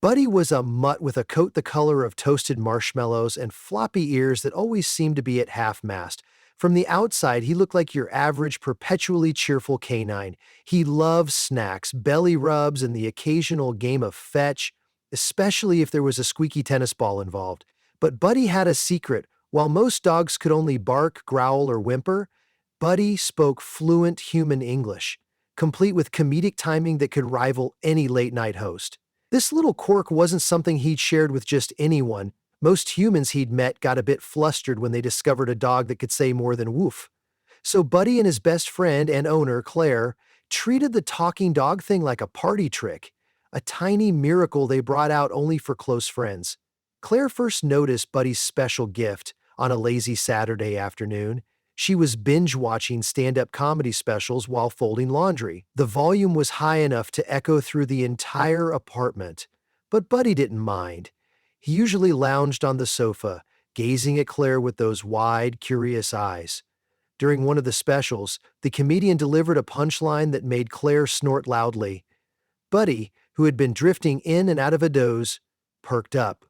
Buddy was a mutt with a coat the color of toasted marshmallows and floppy ears that always seemed to be at half-mast. From the outside, he looked like your average perpetually cheerful canine. He loved snacks, belly rubs, and the occasional game of fetch, especially if there was a squeaky tennis ball involved. But Buddy had a secret. While most dogs could only bark, growl, or whimper, Buddy spoke fluent human English, complete with comedic timing that could rival any late-night host. This little quirk wasn't something he'd shared with just anyone. Most humans he'd met got a bit flustered when they discovered a dog that could say more than woof. So Buddy and his best friend and owner, Claire, treated the talking dog thing like a party trick, a tiny miracle they brought out only for close friends. Claire first noticed Buddy's special gift on a lazy Saturday afternoon. She was binge-watching stand-up comedy specials while folding laundry. The volume was high enough to echo through the entire apartment. But Buddy didn't mind. He usually lounged on the sofa, gazing at Claire with those wide, curious eyes. During one of the specials, the comedian delivered a punchline that made Claire snort loudly. Buddy, who had been drifting in and out of a doze, perked up.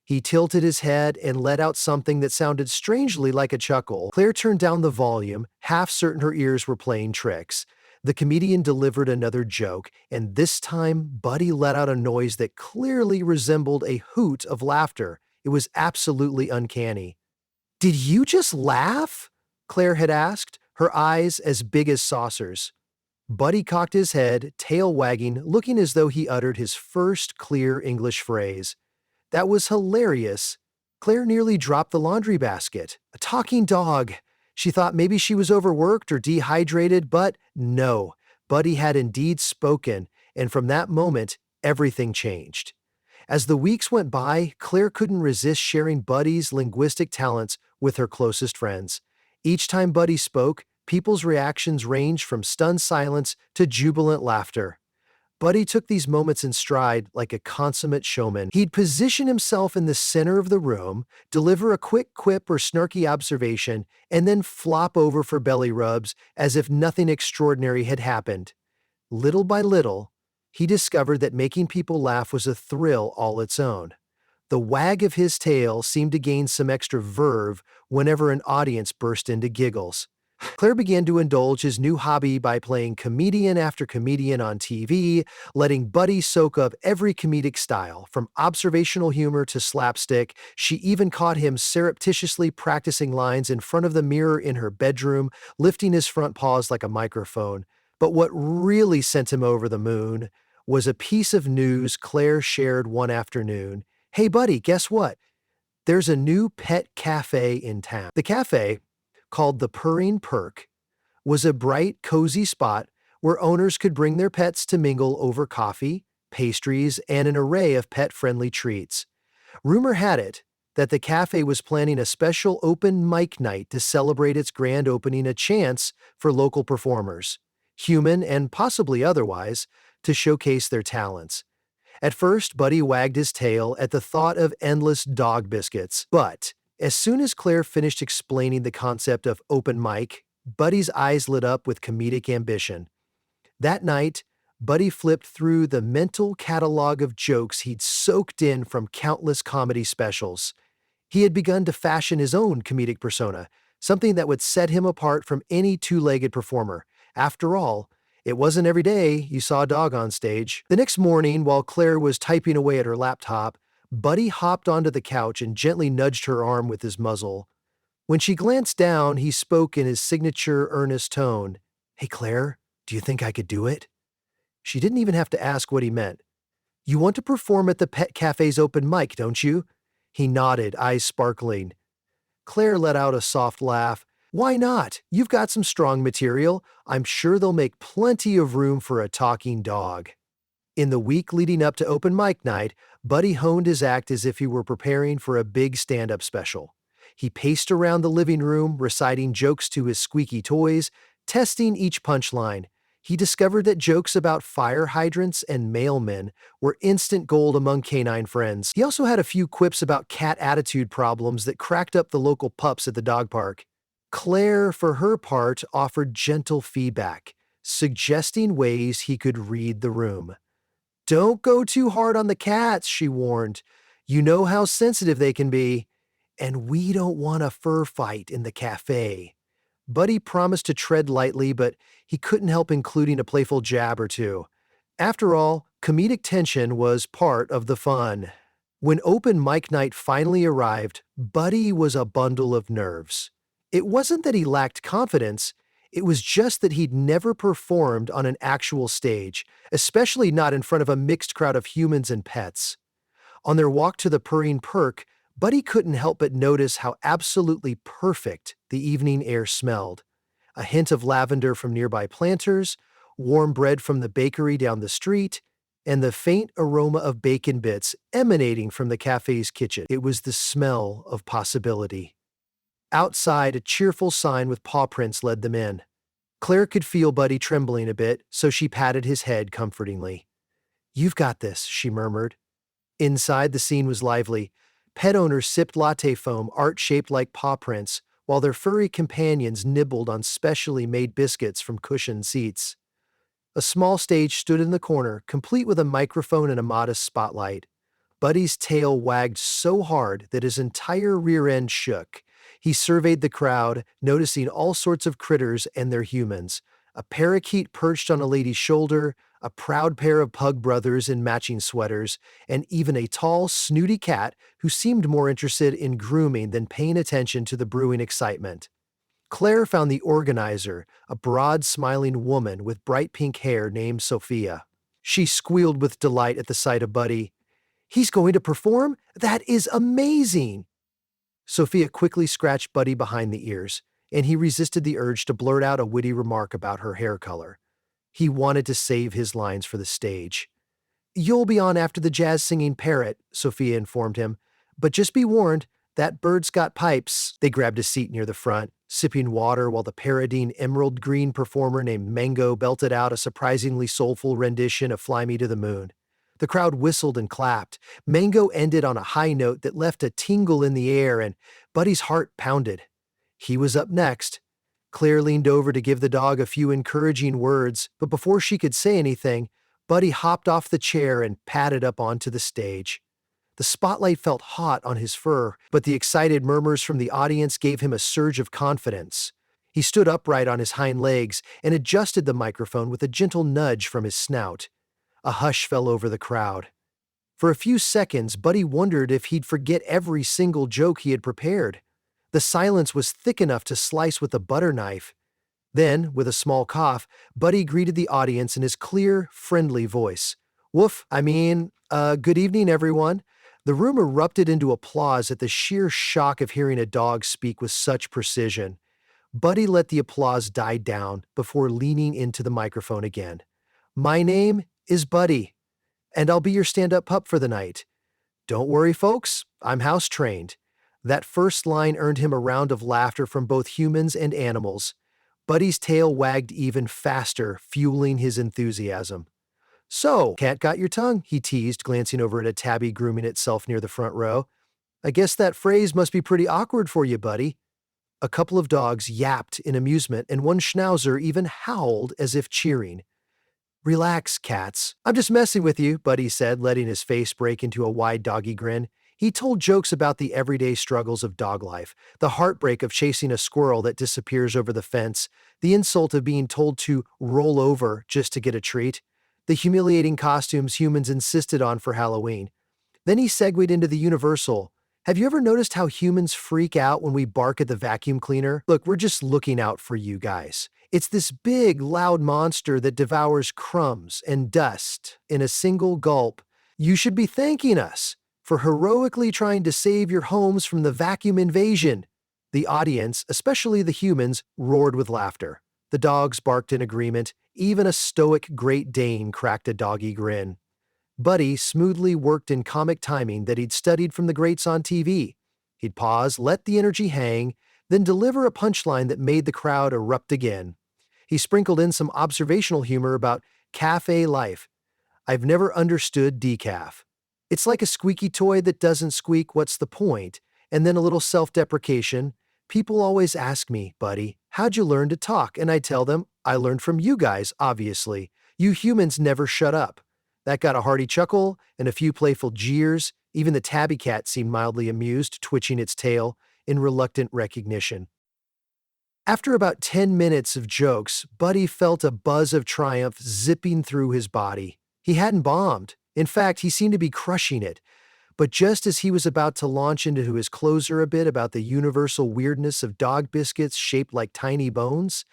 He tilted his head and let out something that sounded strangely like a chuckle. Claire turned down the volume, half certain her ears were playing tricks. The comedian delivered another joke, and this time Buddy let out a noise that clearly resembled a hoot of laughter. It was absolutely uncanny. "Did you just laugh?" Claire had asked, her eyes as big as saucers. Buddy cocked his head, tail wagging, looking as though he uttered his first clear English phrase. That was hilarious. Claire nearly dropped the laundry basket. A talking dog. She thought maybe she was overworked or dehydrated, but no. Buddy had indeed spoken, and from that moment, everything changed. As the weeks went by, Claire couldn't resist sharing Buddy's linguistic talents with her closest friends. Each time Buddy spoke, people's reactions ranged from stunned silence to jubilant laughter. Buddy took these moments in stride like a consummate showman. He'd position himself in the center of the room, deliver a quick quip or snarky observation, and then flop over for belly rubs as if nothing extraordinary had happened. Little by little, he discovered that making people laugh was a thrill all its own. The wag of his tail seemed to gain some extra verve whenever an audience burst into giggles. Claire began to indulge his new hobby by playing comedian after comedian on TV, letting Buddy soak up every comedic style, from observational humor to slapstick. She even caught him surreptitiously practicing lines in front of the mirror in her bedroom, lifting his front paws like a microphone. But what really sent him over the moon was a piece of news Claire shared one afternoon. "Hey Buddy, guess what? There's a new pet cafe in town." The cafe, called the Purring Perk, was a bright, cozy spot where owners could bring their pets to mingle over coffee, pastries, and an array of pet-friendly treats. Rumor had it that the cafe was planning a special open mic night to celebrate its grand opening, a chance for local performers, human and possibly otherwise, to showcase their talents. At first, Buddy wagged his tail at the thought of endless dog biscuits, but as soon as Claire finished explaining the concept of open mic, Buddy's eyes lit up with comedic ambition. That night, Buddy flipped through the mental catalog of jokes he'd soaked in from countless comedy specials. He had begun to fashion his own comedic persona, something that would set him apart from any two-legged performer. After all, it wasn't every day you saw a dog on stage. The next morning, while Claire was typing away at her laptop, Buddy hopped onto the couch and gently nudged her arm with his muzzle. When she glanced down, he spoke in his signature earnest tone. "Hey Claire, do you think I could do it?" She didn't even have to ask what he meant. "You want to perform at the Pet Cafe's open mic, don't you?" He nodded, eyes sparkling. Claire let out a soft laugh. "Why not? You've got some strong material. I'm sure they'll make plenty of room for a talking dog." In the week leading up to open mic night, Buddy honed his act as if he were preparing for a big stand-up special. He paced around the living room, reciting jokes to his squeaky toys, testing each punchline. He discovered that jokes about fire hydrants and mailmen were instant gold among canine friends. He also had a few quips about cat attitude problems that cracked up the local pups at the dog park. Claire, for her part, offered gentle feedback, suggesting ways he could read the room. Don't go too hard on the cats, she warned. You know how sensitive they can be. And we don't want a fur fight in the cafe. Buddy promised to tread lightly, but he couldn't help including a playful jab or two. After all, comedic tension was part of the fun. When open mic night finally arrived, Buddy was a bundle of nerves. It wasn't that he lacked confidence, it was just that he'd never performed on an actual stage, especially not in front of a mixed crowd of humans and pets. On their walk to the Purring Perk, Buddy couldn't help but notice how absolutely perfect the evening air smelled. A hint of lavender from nearby planters, warm bread from the bakery down the street, and the faint aroma of bacon bits emanating from the cafe's kitchen. It was the smell of possibility. Outside, a cheerful sign with paw prints led them in. Claire could feel Buddy trembling a bit, so she patted his head comfortingly. "You've got this," she murmured. Inside, the scene was lively. Pet owners sipped latte foam art-shaped like paw prints, while their furry companions nibbled on specially made biscuits from cushioned seats. A small stage stood in the corner, complete with a microphone and a modest spotlight. Buddy's tail wagged so hard that his entire rear end shook. He surveyed the crowd, noticing all sorts of critters and their humans. A parakeet perched on a lady's shoulder, a proud pair of pug brothers in matching sweaters, and even a tall, snooty cat who seemed more interested in grooming than paying attention to the brewing excitement. Claire found the organizer, a broad, smiling woman with bright pink hair named Sophia. She squealed with delight at the sight of Buddy. "He's going to perform? That is amazing!" Sophia quickly scratched Buddy behind the ears, and he resisted the urge to blurt out a witty remark about her hair color. He wanted to save his lines for the stage. "You'll be on after the jazz-singing parrot," Sophia informed him. "But just be warned, that bird's got pipes." They grabbed a seat near the front, sipping water while the parodying emerald green performer named Mango belted out a surprisingly soulful rendition of Fly Me to the Moon. The crowd whistled and clapped. Mango ended on a high note that left a tingle in the air, and Buddy's heart pounded. He was up next. Claire leaned over to give the dog a few encouraging words, but before she could say anything, Buddy hopped off the chair and padded up onto the stage. The spotlight felt hot on his fur, but the excited murmurs from the audience gave him a surge of confidence. He stood upright on his hind legs and adjusted the microphone with a gentle nudge from his snout. A hush fell over the crowd. For a few seconds, Buddy wondered if he'd forget every single joke he had prepared. The silence was thick enough to slice with a butter knife. Then, with a small cough, Buddy greeted the audience in his clear, friendly voice. Good evening, everyone." The room erupted into applause at the sheer shock of hearing a dog speak with such precision. Buddy let the applause die down before leaning into the microphone again. "My name is Buddy, and I'll be your stand-up pup for the night. Don't worry, folks, I'm house-trained." That first line earned him a round of laughter from both humans and animals. Buddy's tail wagged even faster, fueling his enthusiasm. "So, cat got your tongue," he teased, glancing over at a tabby grooming itself near the front row. "I guess that phrase must be pretty awkward for you, Buddy." A couple of dogs yapped in amusement, and one schnauzer even howled as if cheering. "Relax, cats. I'm just messing with you," Buddy said, letting his face break into a wide doggy grin. He told jokes about the everyday struggles of dog life, the heartbreak of chasing a squirrel that disappears over the fence, the insult of being told to roll over just to get a treat, the humiliating costumes humans insisted on for Halloween. Then he segued into the universal. "Have you ever noticed how humans freak out when we bark at the vacuum cleaner? Look, we're just looking out for you guys. It's this big, loud monster that devours crumbs and dust in a single gulp. You should be thanking us for heroically trying to save your homes from the vacuum invasion." The audience, especially the humans, roared with laughter. The dogs barked in agreement. Even a stoic Great Dane cracked a doggy grin. Buddy smoothly worked in comic timing that he'd studied from the greats on TV. He'd pause, let the energy hang, then deliver a punchline that made the crowd erupt again. He sprinkled in some observational humor about cafe life. "I've never understood decaf. It's like a squeaky toy that doesn't squeak, what's the point?" And then a little self-deprecation. "People always ask me, Buddy, how'd you learn to talk?" And I tell them, I learned from you guys, obviously. You humans never shut up. That got a hearty chuckle and a few playful jeers. Even the tabby cat seemed mildly amused, twitching its tail in reluctant recognition. After about 10 minutes of jokes, Buddy felt a buzz of triumph zipping through his body. He hadn't bombed. In fact, he seemed to be crushing it. But just as he was about to launch into his closer a bit about the universal weirdness of dog biscuits shaped like tiny bones,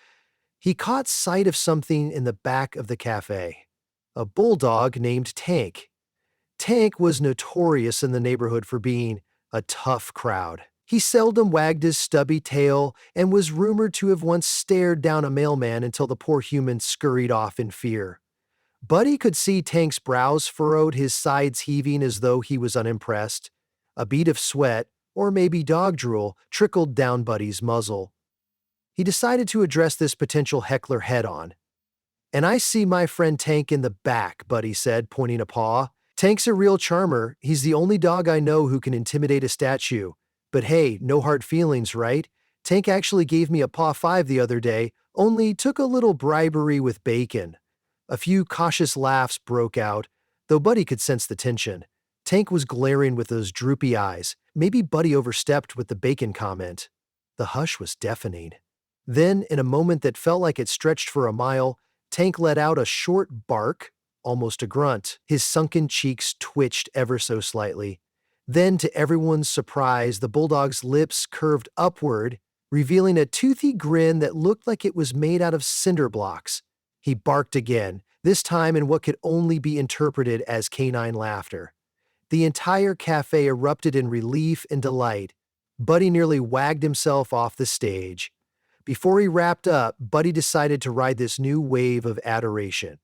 he caught sight of something in the back of the cafe. A bulldog named Tank. Tank was notorious in the neighborhood for being a tough crowd. He seldom wagged his stubby tail and was rumored to have once stared down a mailman until the poor human scurried off in fear. Buddy could see Tank's brows furrowed, his sides heaving as though he was unimpressed. A bead of sweat, or maybe dog drool, trickled down Buddy's muzzle. He decided to address this potential heckler head-on. "And I see my friend Tank in the back," Buddy said, pointing a paw. "Tank's a real charmer. He's the only dog I know who can intimidate a statue. But hey, no hard feelings, right? Tank actually gave me a paw 5 the other day, only took a little bribery with bacon." A few cautious laughs broke out, though Buddy could sense the tension. Tank was glaring with those droopy eyes. Maybe Buddy overstepped with the bacon comment. The hush was deafening. Then, in a moment that felt like it stretched for a mile, Tank let out a short bark, almost a grunt. His sunken cheeks twitched ever so slightly. Then, to everyone's surprise, the bulldog's lips curved upward, revealing a toothy grin that looked like it was made out of cinder blocks. He barked again, this time in what could only be interpreted as canine laughter. The entire cafe erupted in relief and delight. Buddy nearly wagged himself off the stage. Before he wrapped up, Buddy decided to ride this new wave of adoration.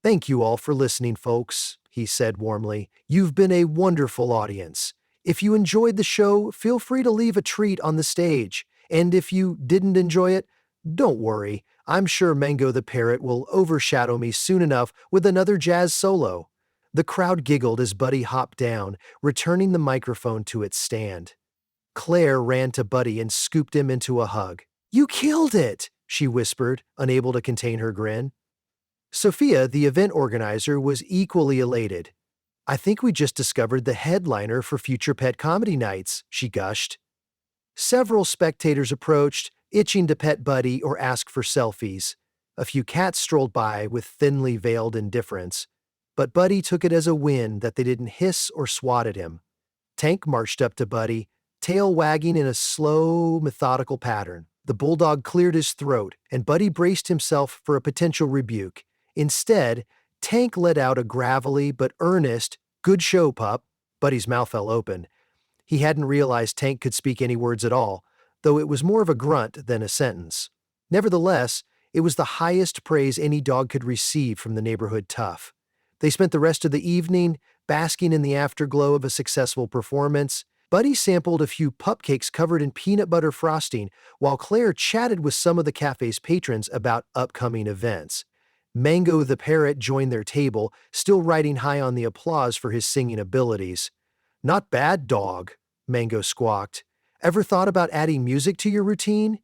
"Thank you all for listening, folks," he said warmly. "You've been a wonderful audience. If you enjoyed the show, feel free to leave a treat on the stage. And if you didn't enjoy it, don't worry. I'm sure Mango the Parrot will overshadow me soon enough with another jazz solo." The crowd giggled as Buddy hopped down, returning the microphone to its stand. Claire ran to Buddy and scooped him into a hug. "You killed it," she whispered, unable to contain her grin. Sophia, the event organizer, was equally elated. "I think we just discovered the headliner for future pet comedy nights," she gushed. Several spectators approached, itching to pet Buddy or ask for selfies. A few cats strolled by with thinly veiled indifference. But Buddy took it as a win that they didn't hiss or swat at him. Tank marched up to Buddy, tail wagging in a slow, methodical pattern. The bulldog cleared his throat, and Buddy braced himself for a potential rebuke. Instead, Tank let out a gravelly but earnest, "Good show, pup." Buddy's mouth fell open. He hadn't realized Tank could speak any words at all, though it was more of a grunt than a sentence. Nevertheless, it was the highest praise any dog could receive from the neighborhood tough. They spent the rest of the evening basking in the afterglow of a successful performance. Buddy sampled a few pupcakes covered in peanut butter frosting, while Claire chatted with some of the cafe's patrons about upcoming events. Mango the Parrot joined their table, still riding high on the applause for his singing abilities. "Not bad, dog," Mango squawked. "Ever thought about adding music to your routine?"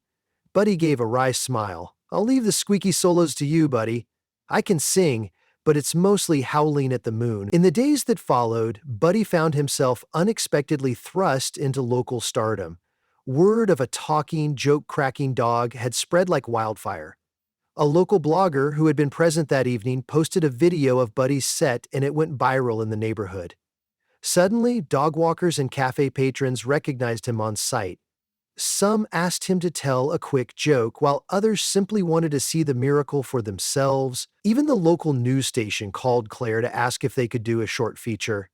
Buddy gave a wry smile. "I'll leave the squeaky solos to you, Buddy. I can sing, but it's mostly howling at the moon." In the days that followed, Buddy found himself unexpectedly thrust into local stardom. Word of a talking, joke-cracking dog had spread like wildfire. A local blogger who had been present that evening posted a video of Buddy's set and it went viral in the neighborhood. Suddenly, dog walkers and cafe patrons recognized him on sight. Some asked him to tell a quick joke, while others simply wanted to see the miracle for themselves. Even the local news station called Claire to ask if they could do a short feature.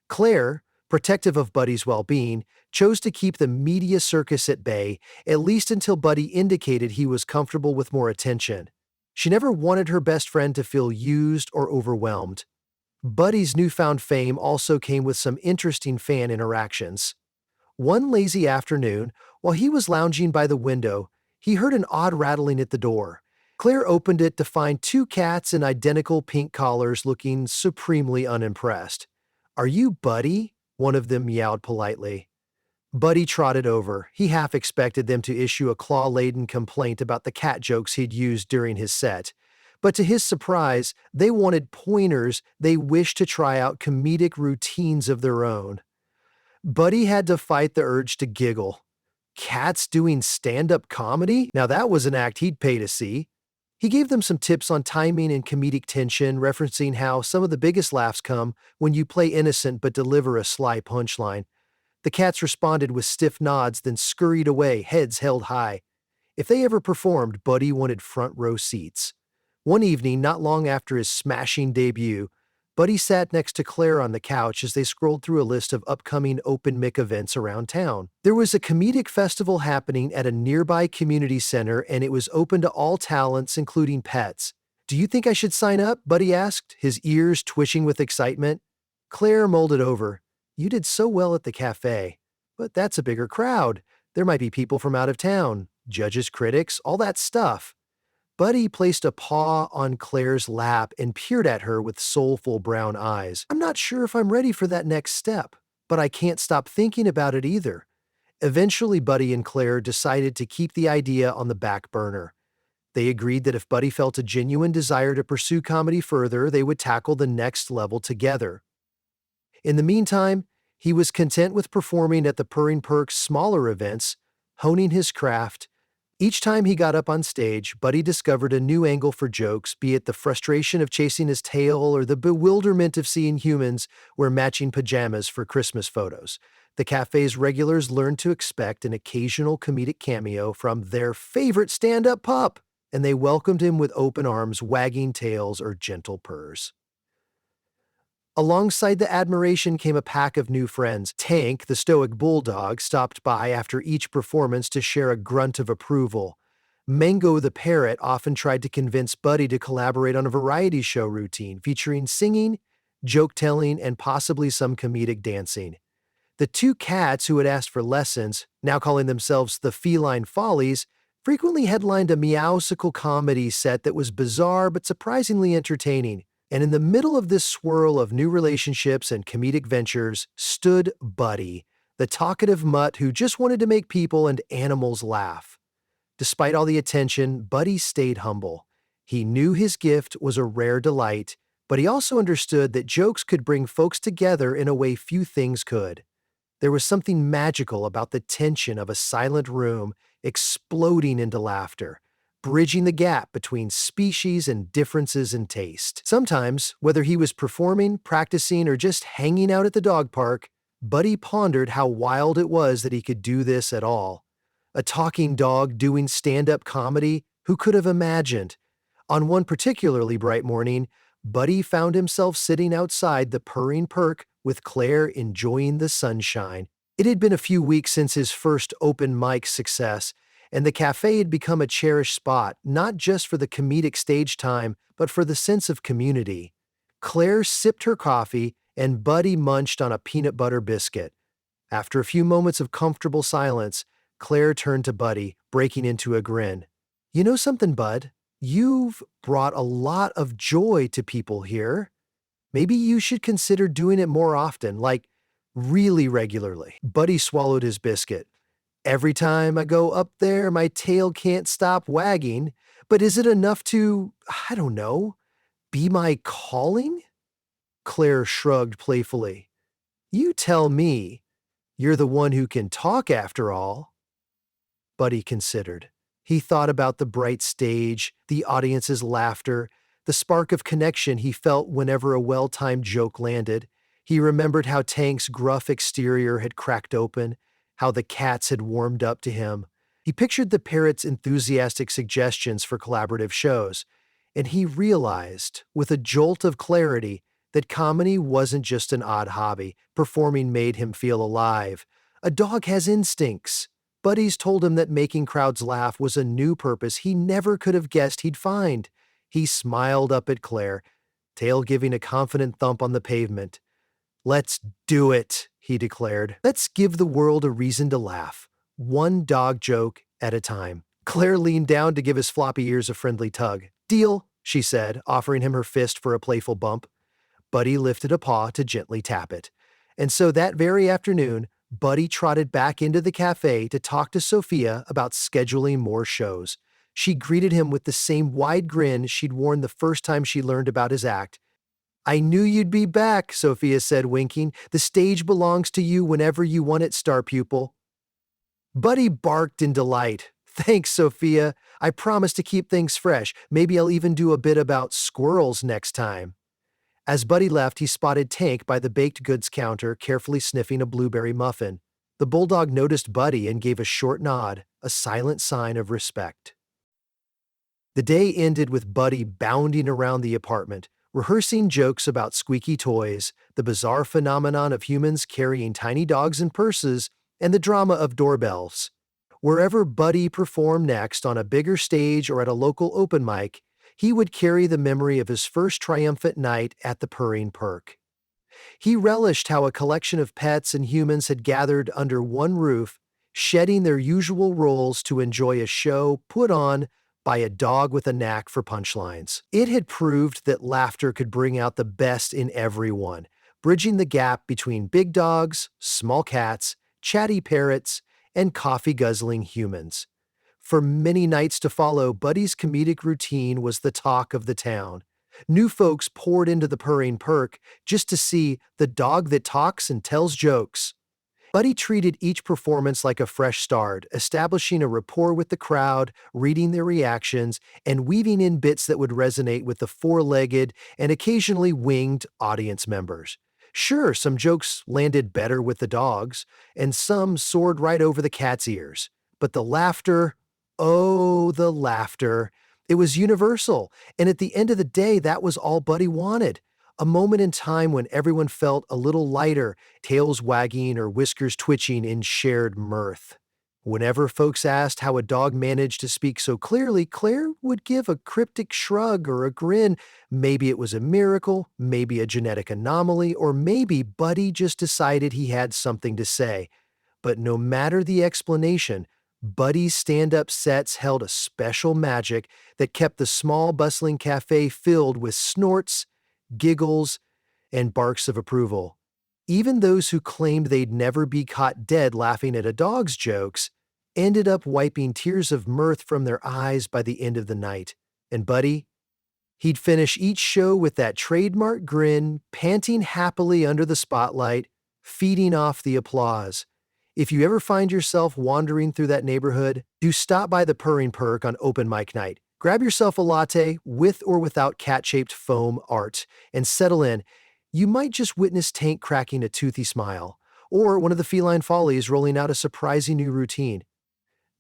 Claire, protective of Buddy's well-being, chose to keep the media circus at bay, at least until Buddy indicated he was comfortable with more attention. She never wanted her best friend to feel used or overwhelmed. Buddy's newfound fame also came with some interesting fan interactions. One lazy afternoon, while he was lounging by the window, he heard an odd rattling at the door. Claire opened it to find 2 cats in identical pink collars looking supremely unimpressed. "Are you Buddy?" one of them meowed politely. Buddy trotted over. He half expected them to issue a claw-laden complaint about the cat jokes he'd used during his set. But to his surprise, they wanted pointers. They wished to try out comedic routines of their own. Buddy had to fight the urge to giggle. Cats doing stand-up comedy? Now that was an act he'd pay to see. He gave them some tips on timing and comedic tension, referencing how some of the biggest laughs come when you play innocent but deliver a sly punchline. The cats responded with stiff nods, then scurried away, heads held high. If they ever performed, Buddy wanted front row seats. One evening, not long after his smashing debut, Buddy sat next to Claire on the couch as they scrolled through a list of upcoming open mic events around town. There was a comedic festival happening at a nearby community center, and it was open to all talents, including pets. "Do you think I should sign up?" Buddy asked, his ears twitching with excitement. Claire mulled it over. "You did so well at the cafe. But that's a bigger crowd. There might be people from out of town, judges, critics, all that stuff." Buddy placed a paw on Claire's lap and peered at her with soulful brown eyes. "I'm not sure if I'm ready for that next step, but I can't stop thinking about it either." Eventually, Buddy and Claire decided to keep the idea on the back burner. They agreed that if Buddy felt a genuine desire to pursue comedy further, they would tackle the next level together. In the meantime, he was content with performing at the Purring Perk's smaller events, honing his craft. Each time he got up on stage, Buddy discovered a new angle for jokes, be it the frustration of chasing his tail or the bewilderment of seeing humans wear matching pajamas for Christmas photos. The cafe's regulars learned to expect an occasional comedic cameo from their favorite stand-up pup, and they welcomed him with open arms, wagging tails, or gentle purrs. Alongside the admiration came a pack of new friends. Tank, the stoic bulldog, stopped by after each performance to share a grunt of approval. Mango the parrot often tried to convince Buddy to collaborate on a variety show routine featuring singing, joke-telling, and possibly some comedic dancing. The two cats who had asked for lessons, now calling themselves the Feline Follies, frequently headlined a meowsical comedy set that was bizarre but surprisingly entertaining. And in the middle of this swirl of new relationships and comedic ventures stood Buddy, the talkative mutt who just wanted to make people and animals laugh. Despite all the attention, Buddy stayed humble. He knew his gift was a rare delight, but he also understood that jokes could bring folks together in a way few things could. There was something magical about the tension of a silent room exploding into laughter, bridging the gap between species and differences in taste. Sometimes, whether he was performing, practicing, or just hanging out at the dog park, Buddy pondered how wild it was that he could do this at all. A talking dog doing stand-up comedy? Who could have imagined? On one particularly bright morning, Buddy found himself sitting outside the Purring Perk with Claire enjoying the sunshine. It had been a few weeks since his first open mic success, and the cafe had become a cherished spot, not just for the comedic stage time, but for the sense of community. Claire sipped her coffee, and Buddy munched on a peanut butter biscuit. After a few moments of comfortable silence, Claire turned to Buddy, breaking into a grin. "You know something, Bud? You've brought a lot of joy to people here. Maybe you should consider doing it more often, like really regularly." Buddy swallowed his biscuit. "Every time I go up there, my tail can't stop wagging. But is it enough to, I don't know, be my calling?" Claire shrugged playfully. "You tell me. You're the one who can talk after all." Buddy considered. He thought about the bright stage, the audience's laughter, the spark of connection he felt whenever a well-timed joke landed. He remembered how Tank's gruff exterior had cracked open, how the cats had warmed up to him. He pictured the parrot's enthusiastic suggestions for collaborative shows, and he realized, with a jolt of clarity, that comedy wasn't just an odd hobby. Performing made him feel alive. A dog has instincts. Buddies told him that making crowds laugh was a new purpose he never could have guessed he'd find. He smiled up at Claire, tail giving a confident thump on the pavement. "Let's do it," he declared. "Let's give the world a reason to laugh, one dog joke at a time." Claire leaned down to give his floppy ears a friendly tug. "Deal," she said, offering him her fist for a playful bump. Buddy lifted a paw to gently tap it. And so that very afternoon, Buddy trotted back into the cafe to talk to Sophia about scheduling more shows. She greeted him with the same wide grin she'd worn the first time she learned about his act. "I knew you'd be back," Sophia said, winking. "The stage belongs to you whenever you want it, star pupil." Buddy barked in delight. "Thanks, Sophia. I promise to keep things fresh. Maybe I'll even do a bit about squirrels next time." As Buddy left, he spotted Tank by the baked goods counter, carefully sniffing a blueberry muffin. The bulldog noticed Buddy and gave a short nod, a silent sign of respect. The day ended with Buddy bounding around the apartment, rehearsing jokes about squeaky toys, the bizarre phenomenon of humans carrying tiny dogs in purses, and the drama of doorbells. Wherever Buddy performed next, on a bigger stage or at a local open mic, he would carry the memory of his first triumphant night at the Purring Perk. He relished how a collection of pets and humans had gathered under one roof, shedding their usual roles to enjoy a show put on by a dog with a knack for punchlines. It had proved that laughter could bring out the best in everyone, bridging the gap between big dogs, small cats, chatty parrots, and coffee-guzzling humans. For many nights to follow, Buddy's comedic routine was the talk of the town. New folks poured into the Purring Perk just to see the dog that talks and tells jokes. Buddy treated each performance like a fresh start, establishing a rapport with the crowd, reading their reactions, and weaving in bits that would resonate with the four-legged and occasionally winged audience members. Sure, some jokes landed better with the dogs, and some soared right over the cat's ears. But the laughter, oh, the laughter. It was universal, and at the end of the day, that was all Buddy wanted. A moment in time when everyone felt a little lighter, tails wagging or whiskers twitching in shared mirth. Whenever folks asked how a dog managed to speak so clearly, Claire would give a cryptic shrug or a grin. Maybe it was a miracle, maybe a genetic anomaly, or maybe Buddy just decided he had something to say. But no matter the explanation, Buddy's stand-up sets held a special magic that kept the small, bustling cafe filled with snorts, giggles, and barks of approval. Even those who claimed they'd never be caught dead laughing at a dog's jokes ended up wiping tears of mirth from their eyes by the end of the night. And Buddy, he'd finish each show with that trademark grin, panting happily under the spotlight, feeding off the applause. If you ever find yourself wandering through that neighborhood, do stop by the Purring Perk on open mic night. Grab yourself a latte, with or without cat-shaped foam art, and settle in. You might just witness Tank cracking a toothy smile, or one of the feline follies rolling out a surprising new routine.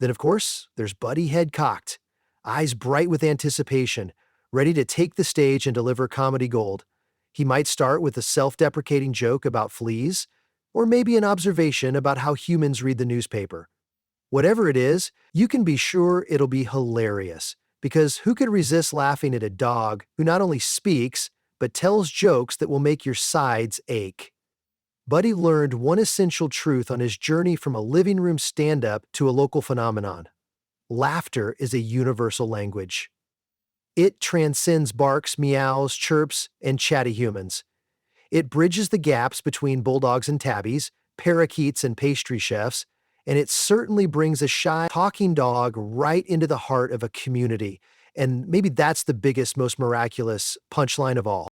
Then, of course, there's Buddy head cocked, eyes bright with anticipation, ready to take the stage and deliver comedy gold. He might start with a self-deprecating joke about fleas, or maybe an observation about how humans read the newspaper. Whatever it is, you can be sure it'll be hilarious, because who could resist laughing at a dog who not only speaks, but tells jokes that will make your sides ache? Buddy learned one essential truth on his journey from a living room stand-up to a local phenomenon. Laughter is a universal language. It transcends barks, meows, chirps, and chatty humans. It bridges the gaps between bulldogs and tabbies, parakeets and pastry chefs, and it certainly brings a shy, talking dog right into the heart of a community. And maybe that's the biggest, most miraculous punchline of all.